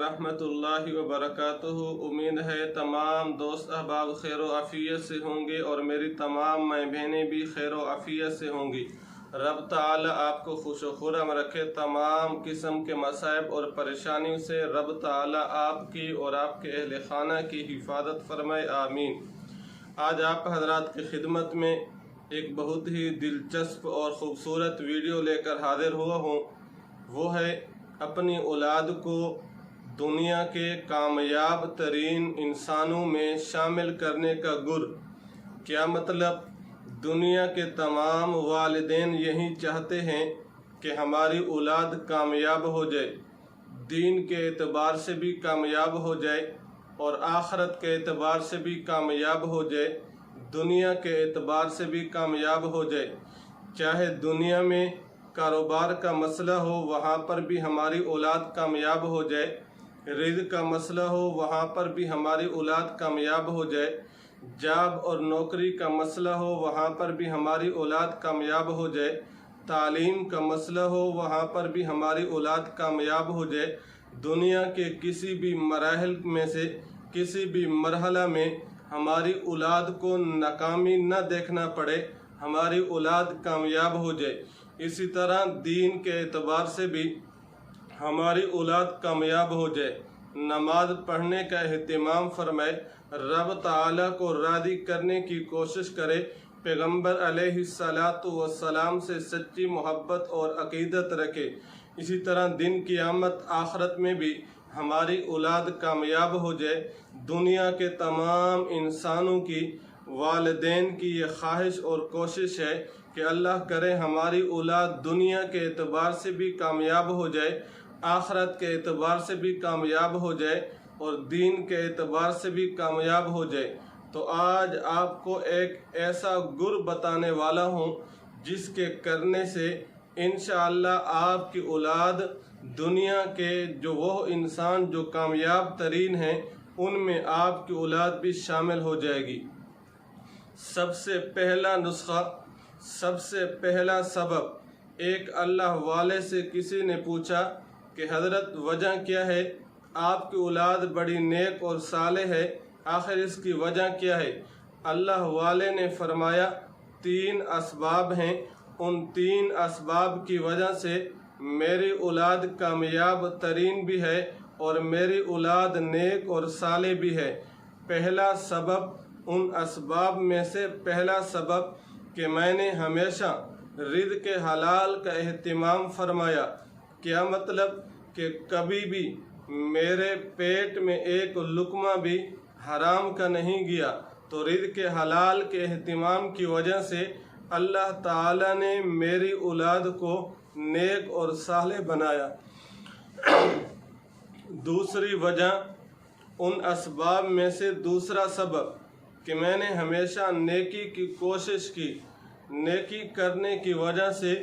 वरहमतुल्लाहि वबरकातुहू। उम्मीद है तमाम दोस्त अहबाब खैर व आफ़ियत से होंगे और मेरी तमाम माँ बहनें भी खैर व आफ़ियत से होंगी। रब ताला आपको खुश व खुर्रम रखे। तमाम किस्म के मसाइब और परेशानियों से रब ताला आपकी और आपके अहल खाना की हिफाजत फरमाए, आमीन। आज आप हजरात की खिदमत में एक बहुत ही दिलचस्प और ख़ूबसूरत वीडियो लेकर हाजिर हुआ हूँ। वो है अपनी औलाद को दुनिया के कामयाब तरीन इंसानों में शामिल करने का गुर। क्या मतलब? दुनिया के तमाम वालिदैन यही चाहते हैं कि हमारी औलाद कामयाब हो जाए, दीन के एतबार से भी कामयाब हो जाए और आखरत के एतबार से भी कामयाब हो जाए, दुनिया के एतबार से भी कामयाब हो जाए। चाहे दुनिया में कारोबार का मसला हो, वहाँ पर भी हमारी औलाद कामयाब हो जाए, रिज़्क़ का मसला हो, वहाँ पर भी हमारी औलाद कामयाब हो जाए, जॉब और नौकरी का मसला हो, वहाँ पर भी हमारी औलाद कामयाब हो जाए, तालीम का मसला हो, वहाँ पर भी हमारी औलाद कामयाब हो जाए। दुनिया के किसी भी मराहिल में से किसी भी मरहला में हमारी औलाद को नाकामी न देखना पड़े, हमारी औलाद कामयाब हो जाए। इसी तरह दीन के एतबार से भी हमारी औलाद कामयाब हो जाए। नमाज पढ़ने का एहतिमाम फरमाए, रब ताला को राज़ी करने की कोशिश करे, पैगम्बर अलैहिस्सलातु वस्सलाम से सच्ची मोहब्बत और अक़ीदत रखे। इसी तरह दिन क़यामत आखरत में भी हमारी औलाद कामयाब हो जाए। दुनिया के तमाम इंसानों की वालिदैन की ये ख्वाहिश और कोशिश है कि अल्लाह करे हमारी औलाद दुनिया के एतबार से भी कामयाब हो जाए, आखरत के एतबार से भी कामयाब हो जाए और दीन के एतबार से भी कामयाब हो जाए। तो आज आपको एक ऐसा गुर बताने वाला हूँ जिसके करने से इंशाअल्लाह आपकी औलाद दुनिया के जो वो इंसान जो कामयाब तरीन हैं उनमें आपकी औलाद भी शामिल हो जाएगी। सबसे पहला नुस्खा, सबसे पहला सबब, एक अल्लाह वाले से किसी ने पूछा कि हज़रत वजह क्या है, आपकी औलाद बड़ी नेक और सालेह है, आखिर इसकी वजह क्या है? अल्लाह वाले ने फरमाया 3 असबाब हैं, उन 3 असबाब की वजह से मेरी औलाद कामयाब तरीन भी है और मेरी औलाद नेक और साले भी है। पहला सबब, उन असबाब में से पहला सबब कि मैंने हमेशा रिज़्क़ के हलाल का एहतिमाम फरमाया। क्या मतलब? कि कभी भी मेरे पेट में एक लुक़मा भी हराम का नहीं गया। तो रिज़्क़ के हलाल के एहतिमाम की वजह से अल्लाह ताला ने मेरी औलाद को नेक और साले बनाया। दूसरी वजह, उन असबाब में से दूसरा सबब कि मैंने हमेशा नेकी की कोशिश की, नेकी करने की वजह से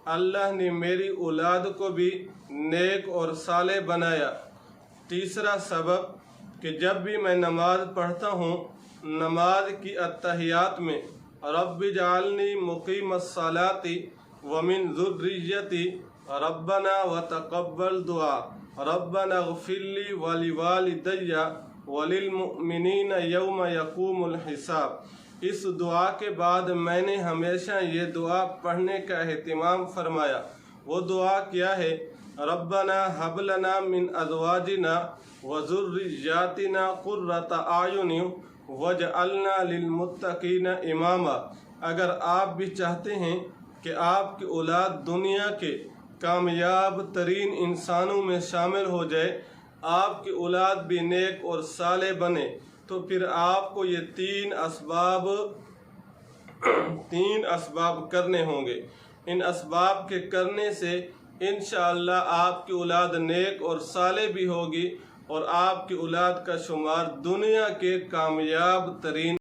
अल्लाह ने मेरी औलाद को भी नेक और साले बनाया। तीसरा सबब कि जब भी मैं नमाज पढ़ता हूँ, नमाज की अत्तहियात में रब्बिजअल्नी मुक़ीमस्सलाति व मिन ज़ुर्रिय्यती रब्बना व तक़ब्बल दुआ रब्बना इग़फ़िरली व लिवालिदैया व लिलमुमिनीना यौम यक़ूमुल हिसाब। इस दुआ के बाद मैंने हमेशा ये दुआ पढ़ने का एहतिमाम फरमाया। वो दुआ क्या है? रब्बना हब लना मिन अज़वाजिना व ज़ुर्रिय्यातिना क़ुर्रता आयुनि वजअलना लिलमुत्तक़ीना इमामा। अगर आप भी चाहते हैं कि आपकी औलाद दुनिया के कामयाब तरीन इंसानों में शामिल हो जाए, आपकी औलाद भी नेक और साले बने, तो फिर आपको ये 3 असबाब करने होंगे। इन असबाब के करने से इंशाअल्लाह आपकी औलाद नेक और साले भी होगी और आपकी औलाद का शुमार दुनिया के कामयाब तरीन